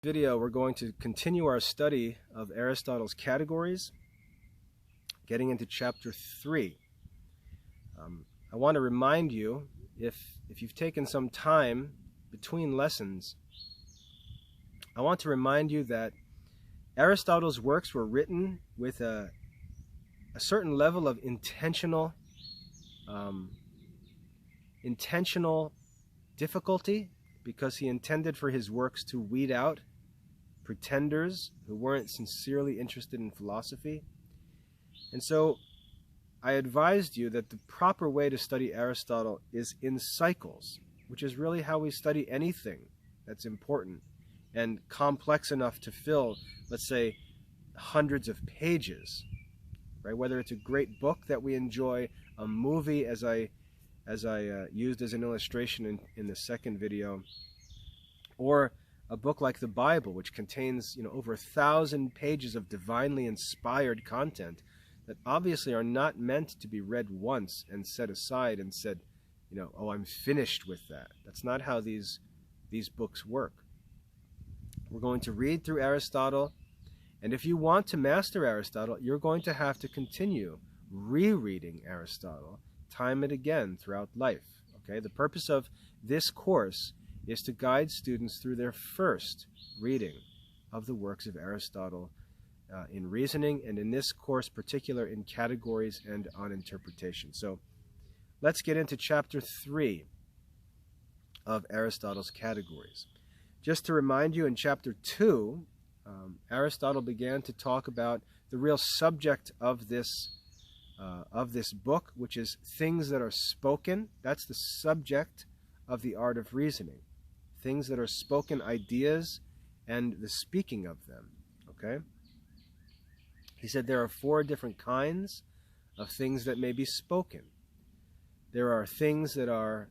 Video, we're going to continue our study of Aristotle's categories, getting into chapter 3. I want to remind you, if you've taken some time between lessons, I want to remind you that Aristotle's works were written with a certain level of intentional difficulty, because he intended for his works to weed out pretenders who weren't sincerely interested in philosophy. And so I advised you that the proper way to study Aristotle is in cycles, which is really how we study anything that's important and complex enough to fill, let's say, hundreds of pages, right? Whether it's a great book that we enjoy, a movie, as I used as an illustration in the second video, or a book like the Bible, which contains over 1,000 pages of divinely inspired content that obviously are not meant to be read once and set aside and said, oh, I'm finished with that. That's not how these books work. We're going to read through Aristotle, and if you want to master Aristotle, you're going to have to continue rereading Aristotle time and again throughout life. Okay, the purpose of this course is to guide students through their first reading of the works of Aristotle in reasoning, and in this course particular in categories and on interpretation. So let's get into chapter 3 of Aristotle's categories. Just to remind you, in chapter 2, Aristotle began to talk about the real subject of this book, which is things that are spoken. That's the subject of the art of reasoning. Things that are spoken, ideas, and the speaking of them. Okay? He said there are 4 different kinds of things that may be spoken. There are things that are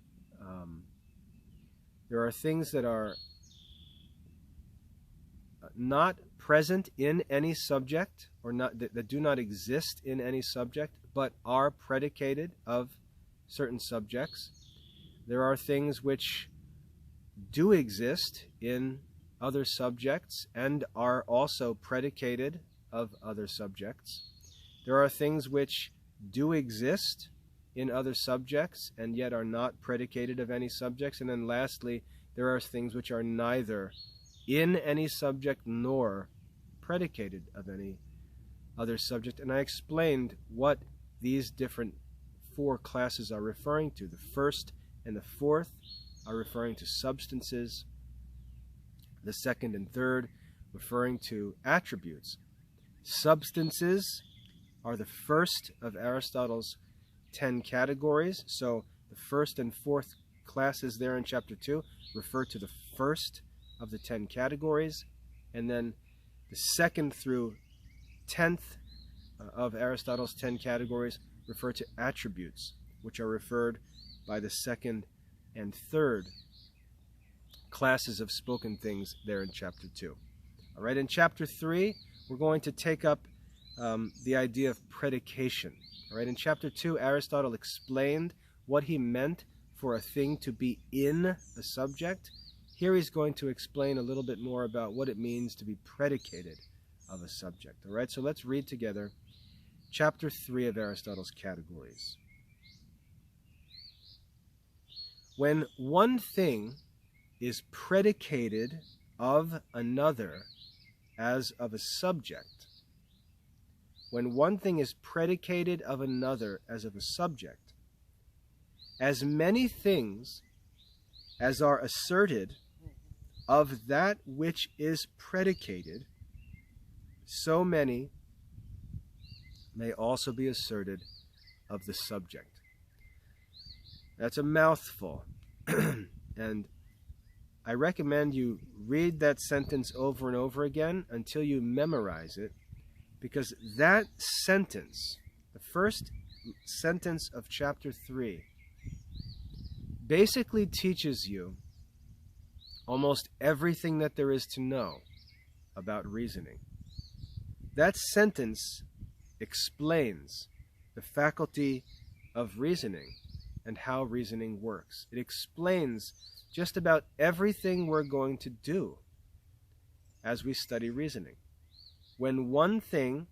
not present in any subject, or that do not exist in any subject, but are predicated of certain subjects. There are things which do exist in other subjects and are also predicated of other subjects. There are things which do exist in other subjects and yet are not predicated of any subjects. And then lastly, there are things which are neither in any subject nor predicated of any other subject. And I explained what these different 4 classes are referring to. The first and the fourth are referring to substances. The second and third referring to attributes. Substances are the first of Aristotle's 10 categories. So the first and fourth classes there in chapter 2 refer to the first of the 10 categories. And then the second through 10th of Aristotle's 10 categories refer to attributes, which are referred by the second and third classes of spoken things there in chapter 2. All right, in chapter 3, we're going to take up the idea of predication. All right, in chapter 2, Aristotle explained what he meant for a thing to be in a subject. Here he's going to explain a little bit more about what it means to be predicated of a subject. All right, so let's read together chapter 3 of Aristotle's categories. When one thing is predicated of another as of a subject, when one thing is predicated of another as of a subject, as many things as are asserted of that which is predicated, so many may also be asserted of the subject. That's a mouthful. And I recommend you read that sentence over and over again until you memorize it, because that sentence, the first sentence of chapter 3, basically teaches you almost everything that there is to know about reasoning. That sentence explains the faculty of reasoning and how reasoning works. It explains just about everything we're going to do as we study reasoning. When one thing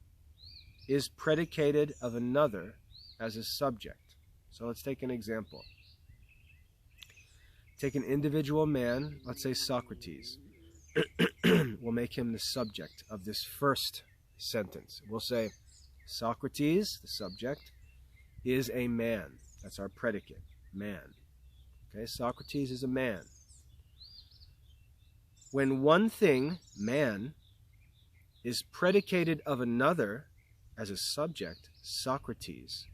is predicated of another as a subject. So let's take an example. Take an individual man, let's say Socrates. We'll make him the subject of this first sentence. We'll say, Socrates, the subject, is a man. That's our predicate, man. Okay, Socrates is a man. When one thing, man, is predicated of another as a subject, Socrates,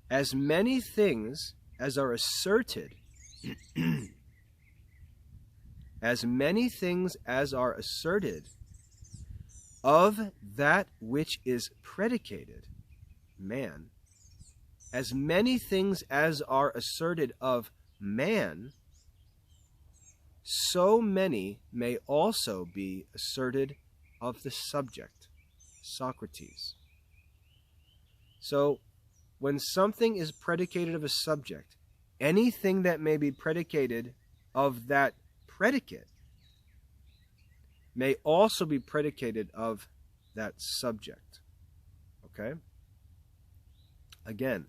as many things as are asserted as many things as are asserted of that which is predicated, man, as many things as are asserted of man, so many may also be asserted of the subject, Socrates. So, when something is predicated of a subject, anything that may be predicated of that predicate may also be predicated of that subject. Okay? Again,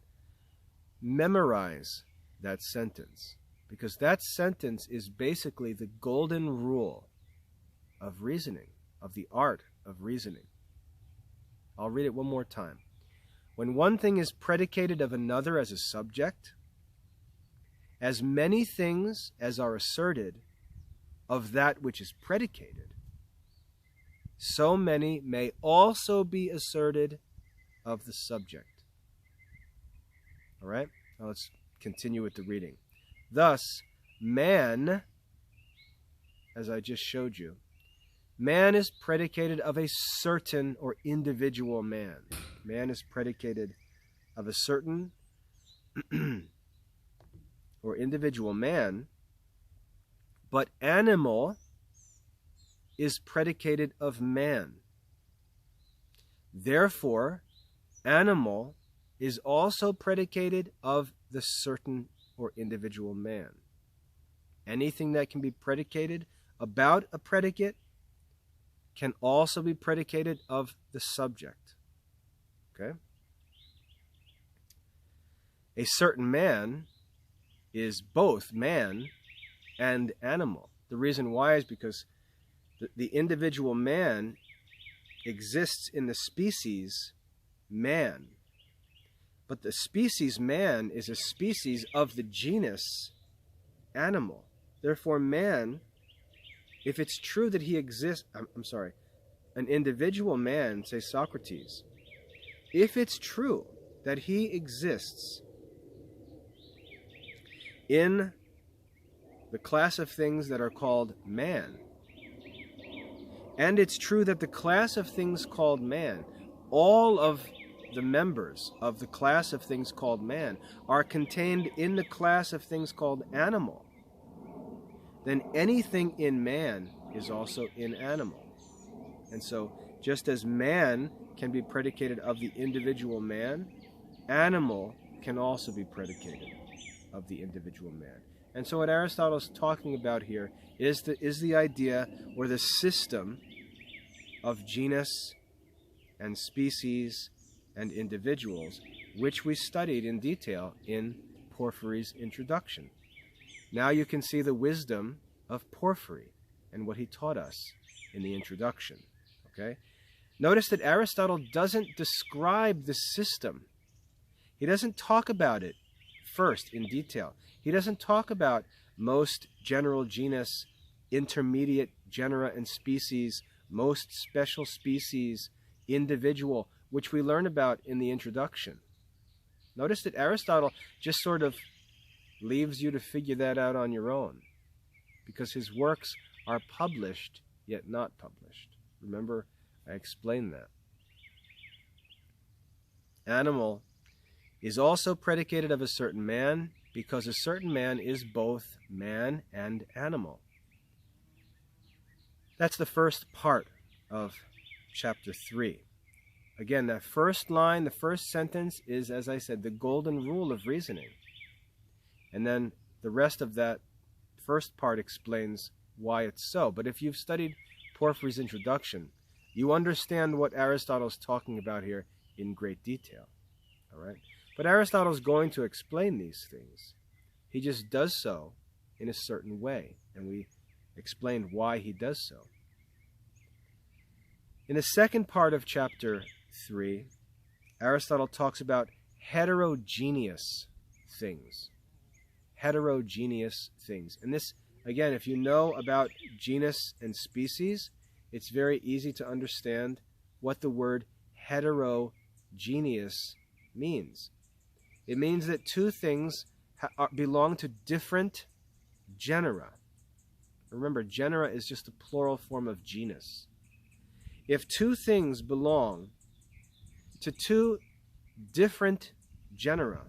memorize that sentence, because that sentence is basically the golden rule of reasoning, of the art of reasoning. I'll read it one more time. When one thing is predicated of another as a subject, as many things as are asserted of that which is predicated, so many may also be asserted of the subject. All right? Now let's continue with the reading. Thus, man, as I just showed you, man is predicated of a certain or individual man. Man is predicated of a certain or individual man, but animal is predicated of man. Therefore, animal is also predicated of the certain or individual man. Anything that can be predicated about a predicate can also be predicated of the subject. Okay? A certain man is both man and animal. The reason why is because the individual man exists in the species man. But the species man is a species of the genus animal. Therefore, man, if it's true that he exists, an individual man, say Socrates, if it's true that he exists in the class of things that are called man, and it's true that the class of things called man, all of the members of the class of things called man are contained in the class of things called animal, then anything in man is also in animal. And so, just as man can be predicated of the individual man, animal can also be predicated of the individual man. And so what Aristotle is talking about here is the idea or the system of genus and species and individuals, which we studied in detail in Porphyry's introduction. Now you can see the wisdom of Porphyry and what he taught us in the introduction. Okay? Notice that Aristotle doesn't describe the system. He doesn't talk about it first in detail. He doesn't talk about most general genus, intermediate genera and species, most special species, individual, which we learn about in the introduction. Notice that Aristotle just sort of leaves you to figure that out on your own, because his works are published yet not published. Remember, I explained that. Animal is also predicated of a certain man, because a certain man is both man and animal. That's the first part of chapter 3. Again, that first line, the first sentence is, as I said, the golden rule of reasoning. And then the rest of that first part explains why it's so. But if you've studied Porphyry's introduction, you understand what Aristotle's talking about here in great detail. All right? But Aristotle's going to explain these things. He just does so in a certain way, and we explained why he does so. In the second part of chapter 3, Aristotle talks about heterogeneous things. Heterogeneous things. And this, again, if you know about genus and species, it's very easy to understand what the word heterogeneous means. It means that two things belong to different genera. Remember, genera is just a plural form of genus. If two things belong to two different genera,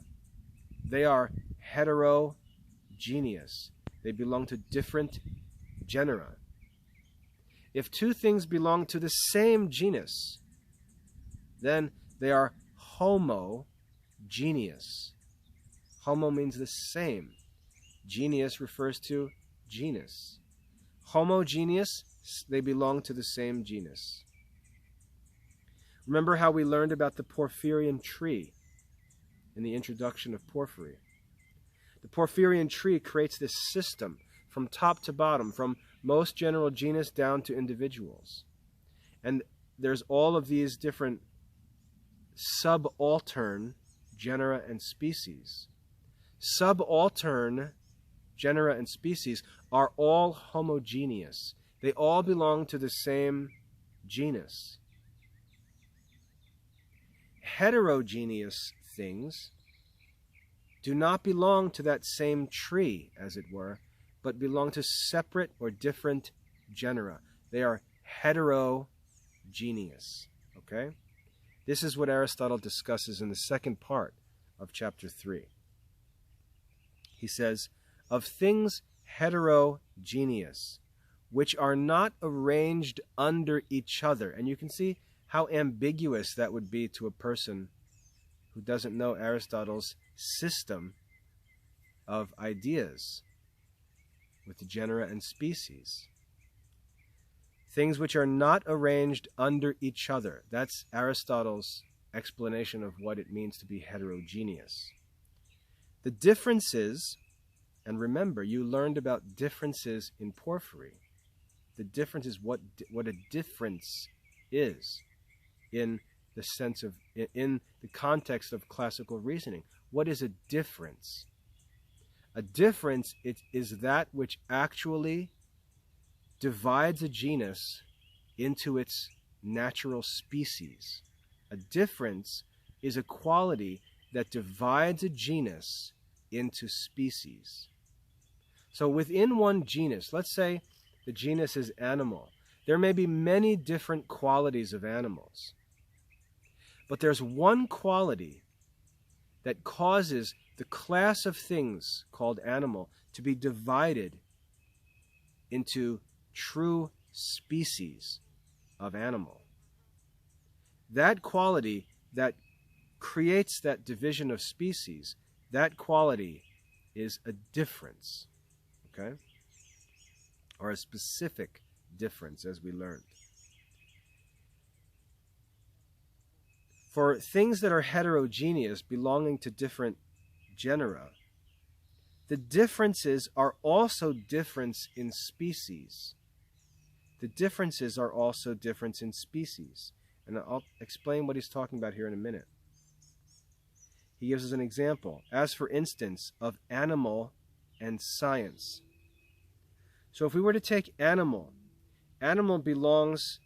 they are heterogeneous. They belong to different genera. If two things belong to the same genus, then they are homogeneous. Homo means the same. Geneus refers to genus. Homogeneous, they belong to the same genus. Remember how we learned about the Porphyrian tree in the introduction of Porphyry. The Porphyrian tree creates this system from top to bottom, from most general genus down to individuals. And there's all of these different subaltern genera and species. Subaltern genera and species are all homogeneous. They all belong to the same genus. Heterogeneous things do not belong to that same tree, as it were, but belong to separate or different genera. They are heterogeneous. Okay? This is what Aristotle discusses in the second part of chapter 3. He says, of things heterogeneous, which are not arranged under each other. And you can see how ambiguous that would be to a person who doesn't know Aristotle's system of ideas with the genera and species. Things which are not arranged under each other. That's Aristotle's explanation of what it means to be heterogeneous. The differences, and remember, you learned about differences in Porphyry. The difference is what a difference is in the sense of, in the context of classical reasoning. What is a difference? A difference is that which actually divides a genus into its natural species. A difference is a quality that divides a genus into species. So within one genus, let's say the genus is animal, there may be many different qualities of animals. But there's one quality that causes the class of things called animal to be divided into true species of animal. That quality that creates that division of species, that quality is a difference, okay? Or a specific difference, as we learned. For things that are heterogeneous, belonging to different genera, the differences are also difference in species. The differences are also difference in species. And I'll explain what he's talking about here in a minute. He gives us an example, as for instance, of animal and science. So if we were to take animal, animal belongs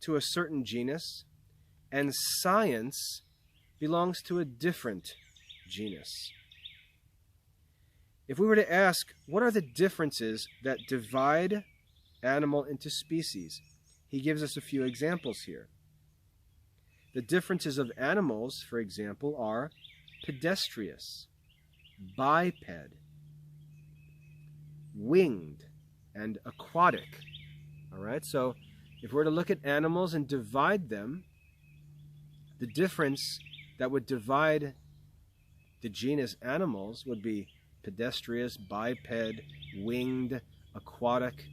to a certain genus, and science belongs to a different genus. If we were to ask, what are the differences that divide animal into species? He gives us a few examples here. The differences of animals, for example, are pedestrious, biped, winged, and aquatic. All right, so if we're to look at animals and divide them, the difference that would divide the genus animals would be pedestrious, biped, winged, aquatic,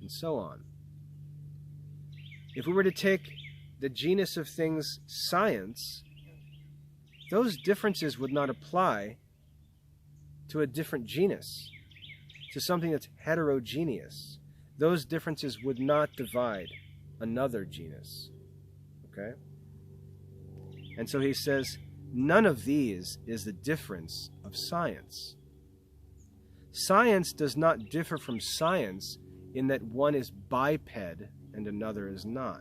and so on. If we were to take the genus of things science, those differences would not apply to a different genus, to something that's heterogeneous. Those differences would not divide another genus. Okay? And so he says, none of these is the difference of science. Science does not differ from science in that one is biped and another is not.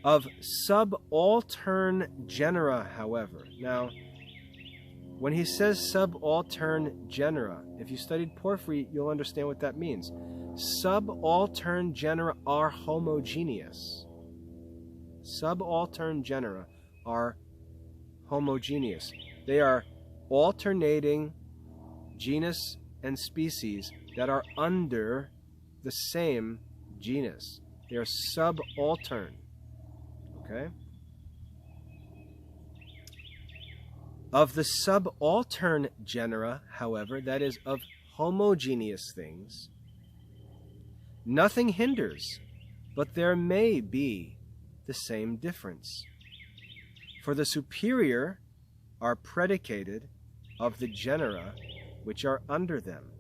Of subaltern genera, however, now, when he says subaltern genera, if you studied Porphyry, you'll understand what that means. Subaltern genera are homogeneous. Subaltern genera are homogeneous. They are alternating genus and species that are under the same genus. They are subaltern. Okay? Of the subaltern genera, however, that is, of homogeneous things, nothing hinders, but there may be the same difference. For the superior are predicated of the genera which are under them.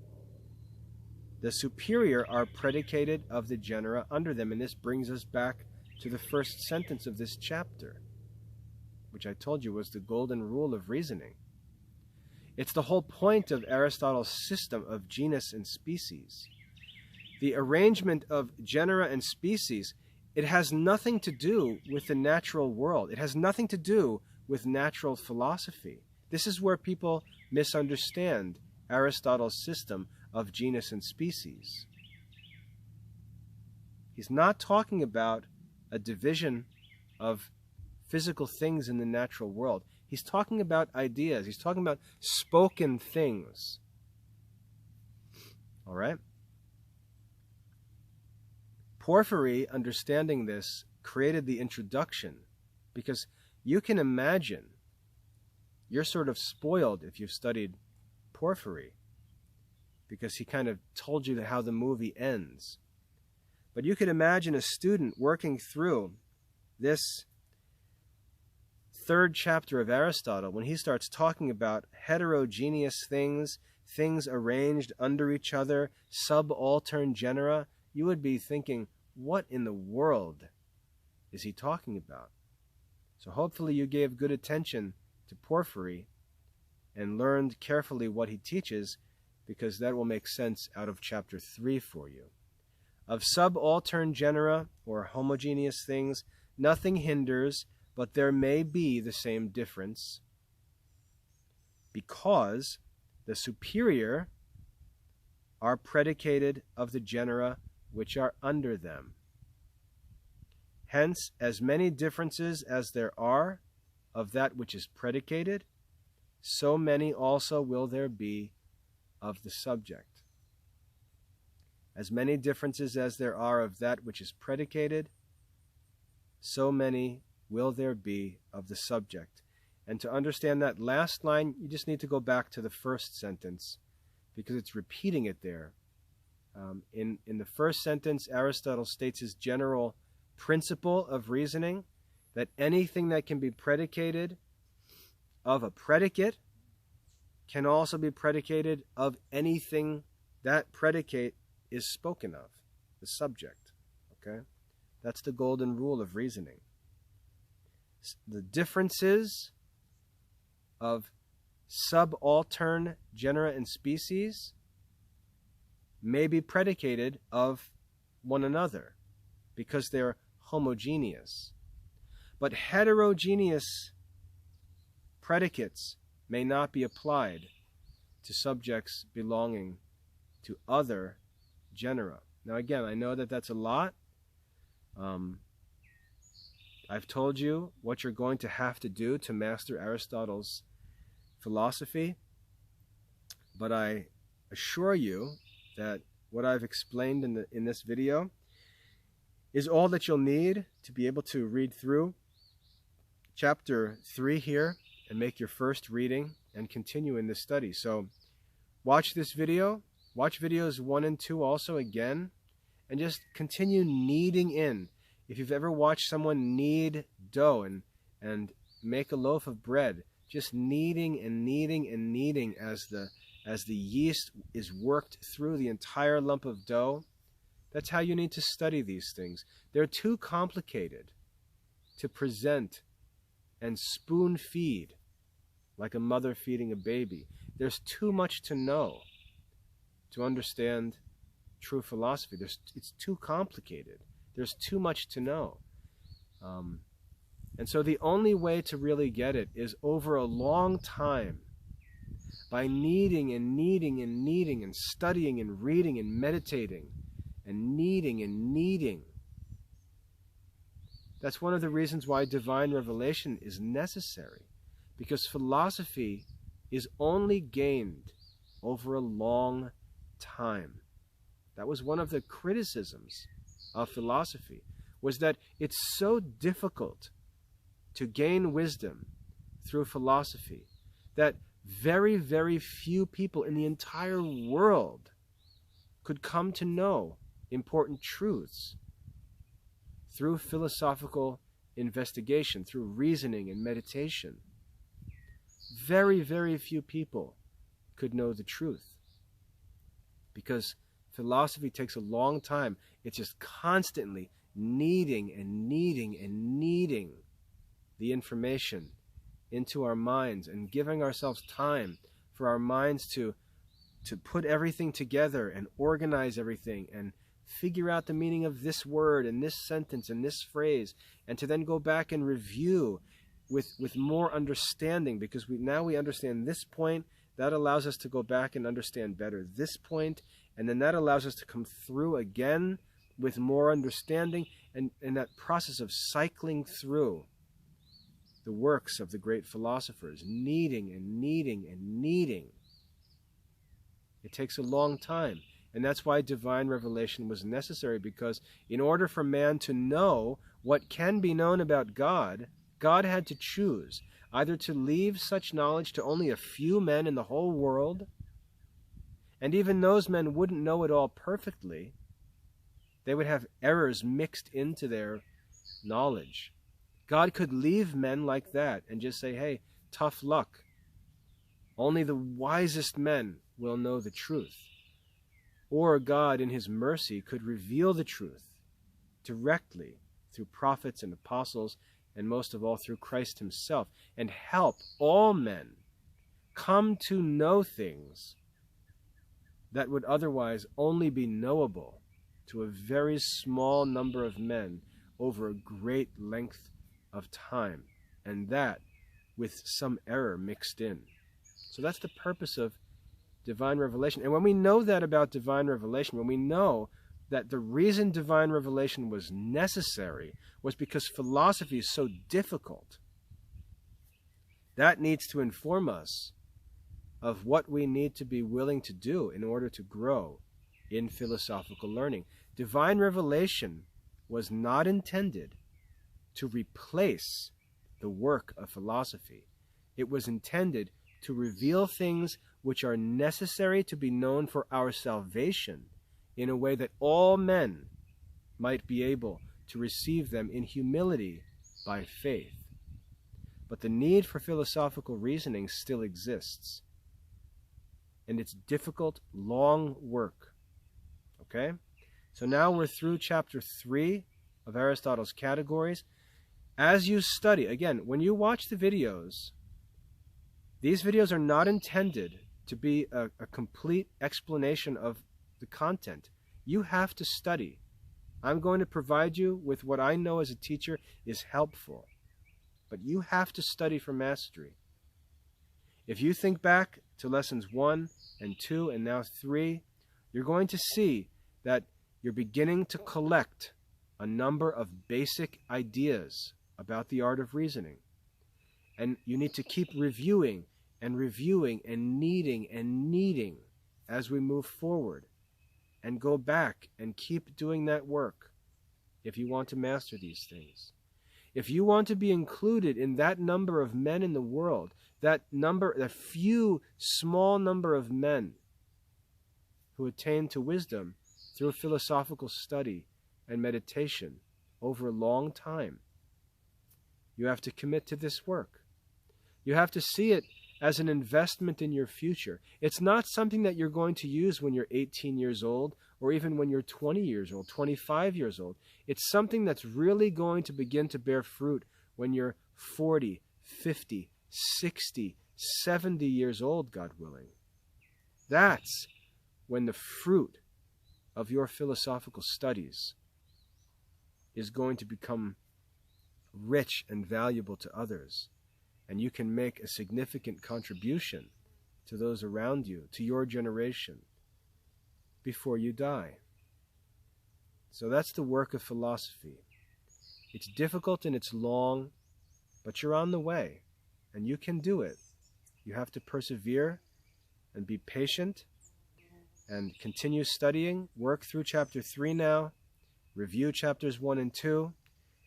The superior are predicated of the genera under them, and this brings us back to the first sentence of this chapter, which I told you was the golden rule of reasoning. It's the whole point of Aristotle's system of genus and species. The arrangement of genera and species, it has nothing to do with the natural world. It has nothing to do with natural philosophy. This is where people misunderstand Aristotle's system of genus and species. He's not talking about a division of physical things in the natural world. He's talking about ideas. He's talking about spoken things. All right? Porphyry, understanding this, created the introduction, because you can imagine, you're sort of spoiled if you've studied Porphyry, because he kind of told you how the movie ends. But you could imagine a student working through this third chapter of Aristotle when he starts talking about heterogeneous things, things arranged under each other, subaltern genera. You would be thinking, what in the world is he talking about? So hopefully you gave good attention to Porphyry and learned carefully what he teaches, because that will make sense out of chapter 3 for you. Of subaltern genera, or homogeneous things, nothing hinders, but there may be the same difference, because the superior are predicated of the genera which are under them. Hence, as many differences as there are of that which is predicated, so many also will there be of the subject. As many differences as there are of that which is predicated, so many will there be of the subject. And to understand that last line, you just need to go back to the first sentence, because it's repeating it there. In the first sentence, Aristotle states his general principle of reasoning, that anything that can be predicated of a predicate can also be predicated of anything that predicate is spoken of, the subject. Okay? That's the golden rule of reasoning. The differences of subaltern genera and species may be predicated of one another because they're homogeneous. But heterogeneous predicates may not be applied to subjects belonging to other genera. Now again, I know that that's a lot. I've told you what you're going to have to do to master Aristotle's philosophy, but I assure you that what I've explained in this video is all that you'll need to be able to read through chapter 3 here and make your first reading and continue in this study. So watch this video, Watch videos 1 and 2 also again, and just continue kneading in. If you've ever watched someone knead dough and make a loaf of bread, just kneading and kneading and kneading as the yeast is worked through the entire lump of dough, that's how you need to study these things. They're too complicated to present and spoon feed like a mother feeding a baby. There's too much to know to understand true philosophy. It's too complicated. There's too much to know. And so the only way to really get it is over a long time, by kneading and kneading and kneading and studying and reading and meditating and kneading and kneading. That's one of the reasons why divine revelation is necessary, because philosophy is only gained over a long time. That was one of the criticisms of philosophy, was that it's so difficult to gain wisdom through philosophy that very, very few people in the entire world could come to know important truths through philosophical investigation, through reasoning and meditation. Very, very few people could know the truth, because philosophy takes a long time. It's just constantly kneading and kneading and kneading the information into our minds and giving ourselves time for our minds to put everything together and organize everything and figure out the meaning of this word and this sentence and this phrase, and to then go back and review with more understanding, because now we understand this point. That allows us to go back and understand better this point, and then that allows us to come through again with more understanding, and that process of cycling through the works of the great philosophers, kneading and kneading and kneading. It takes a long time, and that's why divine revelation was necessary, because in order for man to know what can be known about God, God had to choose either to leave such knowledge to only a few men in the whole world, and even those men wouldn't know it all perfectly. They would have errors mixed into their knowledge. God could leave men like that and just say, hey, tough luck. Only the wisest men will know the truth. Or God, in his mercy, could reveal the truth directly through prophets and apostles, and most of all through Christ himself, and help all men come to know things that would otherwise only be knowable to a very small number of men over a great length of time, and that with some error mixed in. So that's the purpose of divine revelation. And when we know that about divine revelation, when we know that the reason divine revelation was necessary was because philosophy is so difficult, that needs to inform us of what we need to be willing to do in order to grow in philosophical learning. Divine revelation was not intended to replace the work of philosophy. It was intended to reveal things which are necessary to be known for our salvation, in a way that all men might be able to receive them in humility by faith. But the need for philosophical reasoning still exists, and it's difficult, long work. Okay? So now we're through chapter 3 of Aristotle's Categories. As you study, again, when you watch the videos, these videos are not intended to be a complete explanation of the content. You have to study. I'm going to provide you with what I know as a teacher is helpful, but you have to study for mastery. If you think back to lessons 1 and 2 and now 3, you're going to see that you're beginning to collect a number of basic ideas about the art of reasoning. And you need to keep reviewing and reviewing and kneading as we move forward, and go back and keep doing that work if you want to master these things. If you want to be included in that number of men in the world, that few small number of men who attain to wisdom through philosophical study and meditation over a long time. You have to commit to this work. You have to see it as an investment in your future. It's not something that you're going to use when you're 18 years old or even when you're 20 years old, 25 years old. It's something that's really going to begin to bear fruit when you're 40, 50, 60, 70 years old, God willing. That's when the fruit of your philosophical studies is going to become rich and valuable to others, and you can make a significant contribution to those around you, to your generation, before you die. So that's the work of philosophy. It's difficult and it's long, but you're on the way, and you can do it. You have to persevere and be patient and continue studying. Work through chapter 3 now, review chapters 1 and 2,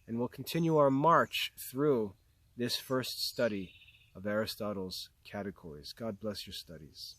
and we'll continue our march through this first study of Aristotle's categories. God bless your studies.